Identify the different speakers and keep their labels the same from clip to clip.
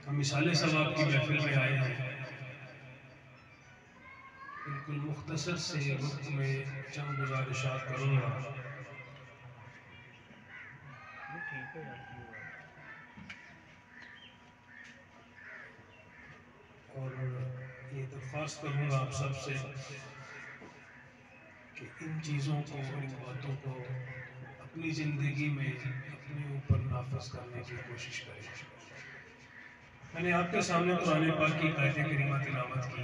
Speaker 1: ہم مثال ثواب کی محفل میں آئے ہیں، بالکل مختصر سے وقت میں چند گزارشات کروں گا اور یہ درخواست کروں گا آپ سب سے کہ ان چیزوں کو، ان باتوں کو اپنی زندگی میں اپنے اوپر نافذ کرنے کی کوشش کریں۔ میں نے آپ کے سامنے قرآن پاک کی آیت کریمہ تلاوت کی۔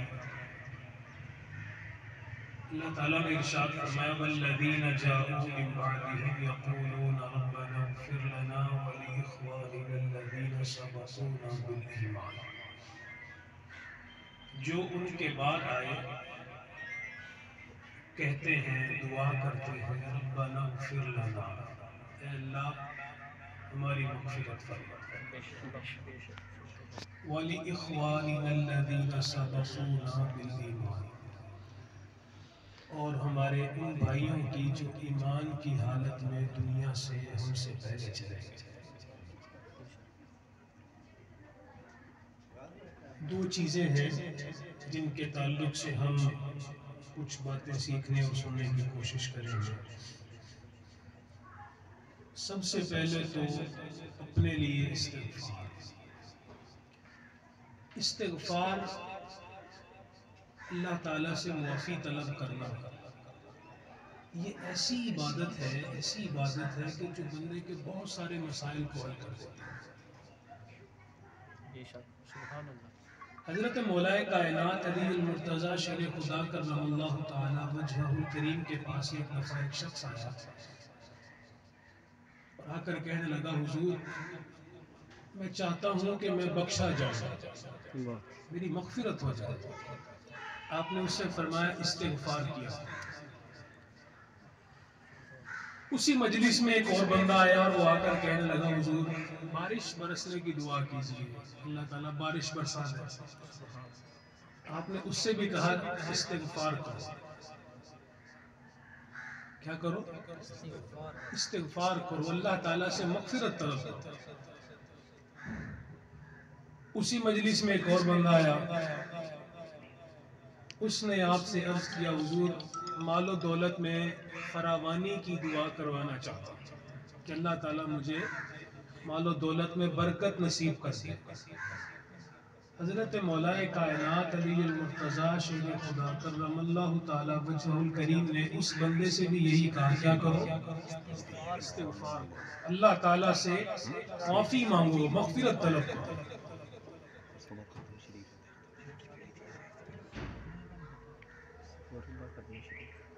Speaker 1: اللہ تعالیٰ نے ارشاد فرمایا والذین جاءوا من بعدهم یقولون ربنا اغفر لنا ولإخواننا الذین سبقونا بالایمان، جو ان کے بعد آئے کہتے ہیں، دعا کرتے ہیں، ربنا اغفر لنا، اے اللہ ہماری مغفرت فرما، وَلِإِخْوَانِنَا الَّذِينَ سَبَقُونَا بِالْإِيمَانِ، اور ہمارے ان بھائیوں کی جو ایمان کی حالت میں دنیا سے ہم سے پہلے چلے گئے۔ دو چیزیں ہیں جن کے تعلق سے ہم کچھ باتیں سیکھنے اور سننے کی کوشش کریں گے۔ سب سے پہلے تو اپنے لیے استغفار۔ استغفار اللہ تعالیٰ سے معافی طلب کرنا، یہ ایسی عبادت ہے کہ جو بندے کے بہت سارے مسائل کو حل کر دیتی ہے۔ حضرت مولا کائنات علی المرتضیٰ شیر خدا کرم اللہ تعالی وجہہ الکریم کے پاس ایک دفعہ ایک شخص آیا اور آ کر کہنے لگا حضور میں چاہتا ہوں کہ میں بخشا جاؤں، میری مغفرت ہو جائے۔ آپ نے اس سے فرمایا استغفار کیا۔ اسی مجلس میں ایک اور بندہ آیا اور وہ آ کر کہنے لگا حضور بارش برسنے کی دعا کیجیے، اللہ تعالیٰ بارش برسا دے۔ آپ نے اس سے بھی کہا استغفار کرو۔ کیا کرو؟ استغفار کرو، اللہ تعالیٰ سے مغفرت طلب کرو۔ اسی مجلس میں ایک اور بندہ آیا، اس نے آپ سے عرض کیا حضور مال و دولت میں فراوانی کی دعا کروانا چاہتا ہوں کہ اللہ تعالیٰ مجھے مال و دولت میں برکت نصیب کر دے۔ حضرت مولا کائنات علی المرتضیٰ شیر خدا کرم اللہ تعالی وجہہ الکریم نے اس بندے سے بھی یہی کہا، کیا کرو؟ استغفار کرو، اللہ تعالیٰ سے معافی مانگو، مغفرت طلب کرو۔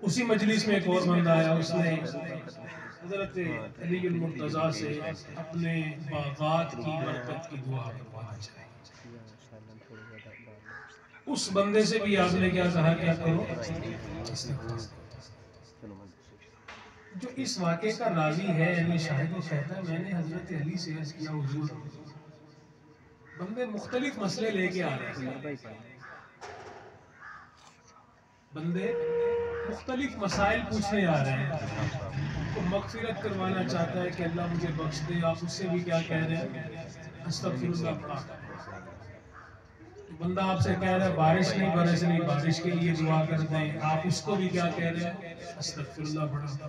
Speaker 1: اسی مجلس میں ایک اور بندہ آیا، اس نے حضرت علی المرتضیٰ سے اپنے باغات کی برکت کی دعا کروانا چاہیے۔ اس بندے سے بھی آپ نے کیا کہا، کیا کرو؟ جو اس واقعے کا راوی ہے یعنی شاہد و کہتا ہے میں نے حضرت علی سے عرض کیا حضور بندے مختلف مسئلے لے کے آ رہے ہیں، بندے مختلف مسائل پوچھنے آ رہے ہیں، تو مغفرت کروانا چاہتا ہے کہ اللہ مجھے بخش دے، آپ اس سے بھی کیا کہہ رہے ہیں؟ استغفر اللہ پڑھا۔ بندہ آپ سے کہہ رہا ہے بارش نہیں برسنی، بارش کے لیے دعا کر دیں، آپ اس کو بھی کیا کہہ رہے ہیں؟ استغفر اللہ پڑھا۔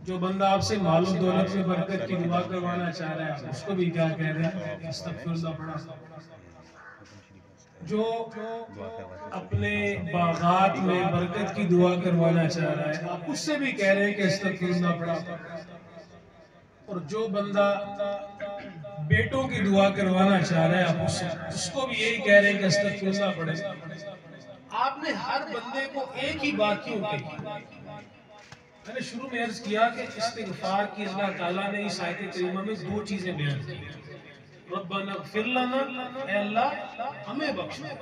Speaker 1: جو بندہ آپ سے مال و دولت میں برکت کی دعا کروانا چاہ رہا ہے، آپ اس کو بھی کیا کہہ رہے ہیں؟ استغفر اللہ پڑھا۔ جو اپنے باغات میں برکت کی دعا کروانا چاہ رہا ہے، آپ اس سے بھی کہہ رہے ہیں کہ استغفر اللہ پڑھا۔ اور جو بندہ بیٹوں کی دعا کروانا چاہ رہا ہے، آپ اس کو بھی یہی کہہ رہے ہیں کہ استغفر اللہ پڑھے۔ آپ نے ہر بندے کو ایک ہی بات کیوں کہی؟ میں نے شروع میں عرض کیا کہ استغفار کی اللہ تعالیٰ نے اس آیت کریمہ میں دو چیزیں بیان کی، ربنا اغفر لنا، اے اللہ ہمیں بخش دے،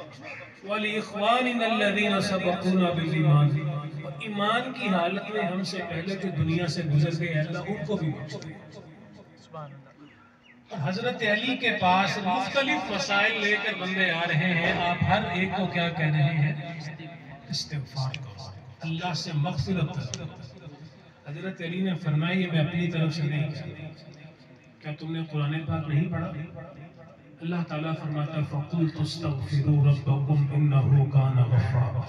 Speaker 1: وَلِإِخْوَانِنَا الَّذِينَ سَبَقُونَا بِالْإِيمَانِ، اور ایمان کی حالت میں ہم سے پہلے جو دنیا سے گزر گئے اللہ ان کو بھی بخش دے۔ حضرت علی کے پاس مختلف مسائل لے کر بندے آ رہے ہیں، آپ ہر ایک کو کیا کہہ رہے ہیں؟ استغفار کرو، اللہ سے مغفرت کرو۔ حضرت علی نے فرمایا یہ میں اپنی طرف سے نہیں کہتا، کیا تم نے قرآن پاک نہیں پڑھا؟ اللہ تعالیٰ فرماتا ہے فَقُلْتُ اسْتَغْفِرُوا رَبَّكُمْ إِنَّهُ كَانَ غَفَّارًا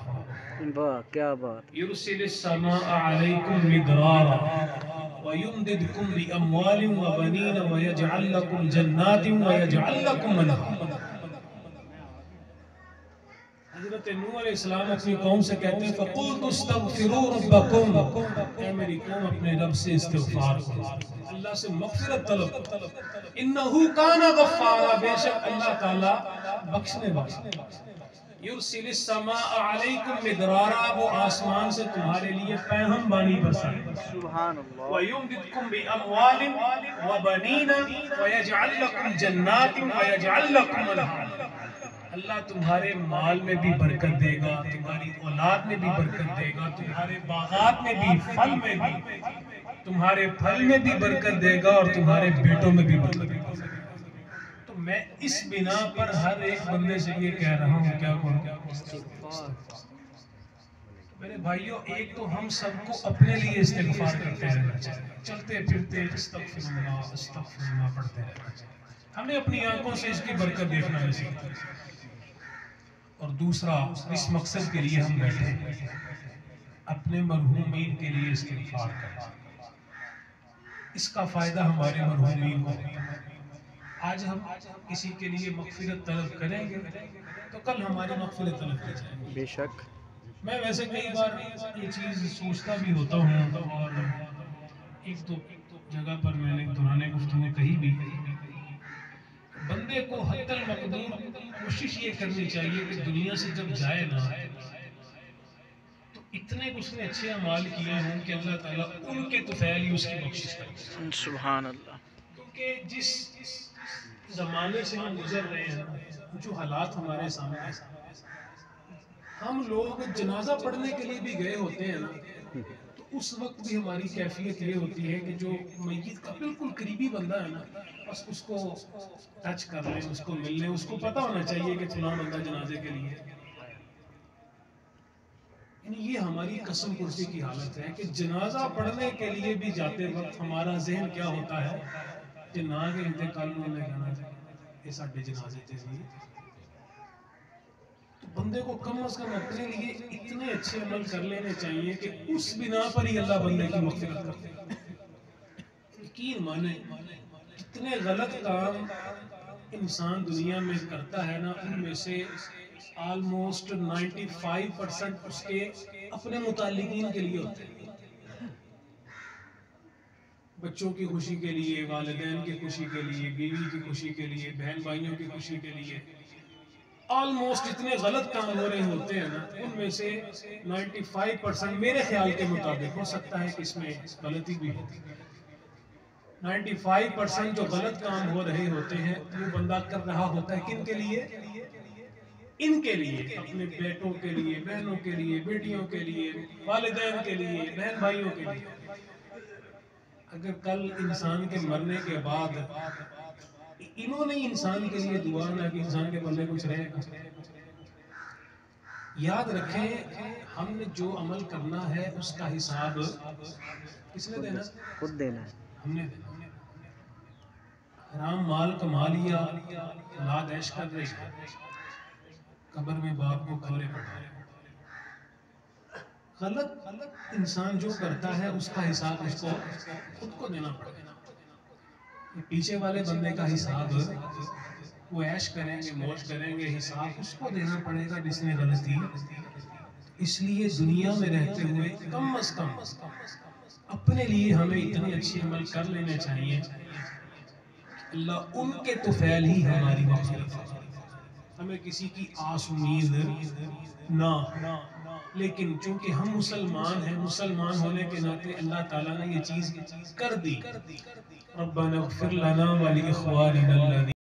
Speaker 2: واہ کیا بات.
Speaker 1: يُرْسِلِ السَّمَاءَ عَلَيْكُمْ مِدْرَارًا وَيُمْدِدْكُمْ بِأَمْوَالٍ وَبَنِينَ وَيَجْعَلْ لَكُمْ جَنَّاتٍ وَيَجْعَلْ لَكُمْ أَنْهَارًا. حضرت نوح علیہ السلام اپنی قوم سے کہتے ہیں فَقُلْتُ اسْتَغْفِرُوا رَبَّكُمْ، اے میری قوم اپنے رب سے استغفار کرو، اللہ سے مغفرت طلب کرو. إِنَّهُ كَانَ غَفَّارًا، بے شک اللہ تعالیٰ بخشنے والا. يُرْسِلِ السَّمَاءَ عَلَيْكُمْ مِدْرَارًا، وہ آسمان سے تمہارے لیے پیہم بانی برسائے.
Speaker 2: سبحان اللہ.
Speaker 1: وَيُمْدِدْكُمْ بِأَمْوَالٍ وَبَنِينَ وَيَجْعَلْ لَكُمْ جَنَّاتٍ وَيَجْعَلْ لَكُمْ أَنْهَارًا. اللہ تمہارے مال میں بھی برکت دے گا، تمہاری اولاد میں بھی برکت دے گا، تمہارے باغات میں بھی، پھل میں بھی، تمہارے پھل میں بھی برکت دے گا اور تمہارے بیٹوں میں بھی برکت دے گا. تو میں اس بنا پر ہر ایک بندے سے یہ کہہ رہا ہوں کیا کروں؟ میرے بھائیوں، ایک تو ہم سب کو اپنے لیے استغفار کرتے رہنا چاہیے، چلتے پھرتے استغفر اللہ پڑھتے رہنا چاہیے. ہمیں اپنی آنکھوں سے اس کی برکت دیکھنا نصیب کرے. اور دوسرا، اس مقصد کے لیے ہم بیٹھے ہیں، اپنے مرحومین کے لیے استغفار کریں. اس کا فائدہ ہمارے مرحومین کو ہے. آج ہم کسی کے لیے مغفرت طلب کریں گے تو کل ہماری مغفرت طلب کی جائے گی.
Speaker 2: بے شک.
Speaker 1: میں ویسے کئی بار یہ چیز سوچتا بھی ہوتا ہوں، اور ایک دو جگہ پر میں نے دوران گفتگو کہی بھی، بندے کو حد المقدور کوشش یہ کرنی چاہیے کہ دنیا سے جب جائے نا تو اتنے اس نے اچھے اعمال کیے ہوں کہ اللہ تعالیٰ ان کے طفیل ہی اس کی بخشش کرے.
Speaker 2: سبحان اللہ.
Speaker 1: کیونکہ جس زمانے سے ہم گزر رہے ہیں، جو حالات ہمارے سامنے ہیں، ہم لوگ جنازہ پڑھنے کے لیے بھی گئے ہوتے ہیں نا، تو اس وقت بھی ہماری کیفیت یہ ہوتی ہے کہ جو میت کا بالکل قریبی بندہ ہے نا، بس اس کو ٹچ کر لیں، اس کو مل لیں. اس کو پتہ ہونا چاہیے کہ فلاں بندہ جنازے کے لیے. یعنی یہ ہماری قسم پرسی کی حالت ہے کہ جنازہ پڑھنے کے لیے بھی جاتے وقت ہمارا ذہن کیا ہوتا ہے کہ نہ کہ انتقال میں کہنا چاہیے یہ ساڈے جنازے تے سی. تو بندے کو کم از کم اپنے لیے اتنے اچھے عمل کر لینے چاہیے کہ اس بنا پر ہی اللہ بندے کی مغفرت کرتے ہیں. یقین مانے کتنے غلط کام انسان دنیا میں کرتا ہے نا، ان میں سے آلموسٹ 95% اس کے اپنے متعلقین کے لیے ہوتے ہیں. بچوں کی خوشی کے لیے، والدین کی خوشی کے لیے، بیوی کی خوشی کے لیے، بہن بھائیوں کی خوشی کے لیے آلموسٹ اتنے غلط کام ہو رہے ہوتے ہیں نا، ان میں سے 95% میرے خیال کے مطابق، ہو سکتا ہے کہ اس میں غلطی بھی ہو، 95% جو غلط کام ہو رہے ہوتے ہیں وہ بندہ کر رہا ہوتا ہے کن کے لیے؟ ان کے لیے، اپنے بیٹوں کے لیے، بہنوں کے لیے، بیٹیوں کے لیے، والدین کے لیے، بہن بھائیوں کے لیے. اگر کل انسان کے مرنے کے بعد انہوں نے انسان کے لیے دعا نہ کہ انسان کے پلے کچھ رہے گا. یاد رکھیں، ہم نے جو عمل کرنا ہے اس کا حساب کس نے دینا؟
Speaker 2: خود دینا ہے.
Speaker 1: ہم نے دینا. حرام مال کما لیا، اولاد عیش کر رہی ہے، قبر میں باپ کو کھولے پڑھا. غلط انسان جو کرتا ہے اس کا حساب اس کو خود کو دینا پڑے گا. پیچھے والے بندے کا حساب وہ عیش کریں گے، موج کریں گے، حساب اس کو دینا پڑے گا جس نے غلطی. اس لیے دنیا میں رہتے ہوئے کم از کم اپنے لیے ہمیں اتنے اچھے عمل کر لینے چاہیے اللہ ان کے طفیل ہی ہماری مغفرت کرے. ہمیں کسی کی آس امید نہ، لیکن چونکہ ہم مسلمان ہیں، مسلمان ہونے کے ناطے اللہ تعالیٰ نے یہ چیز کر دی. ربنا اغفر لنا ولی اخواننا الذین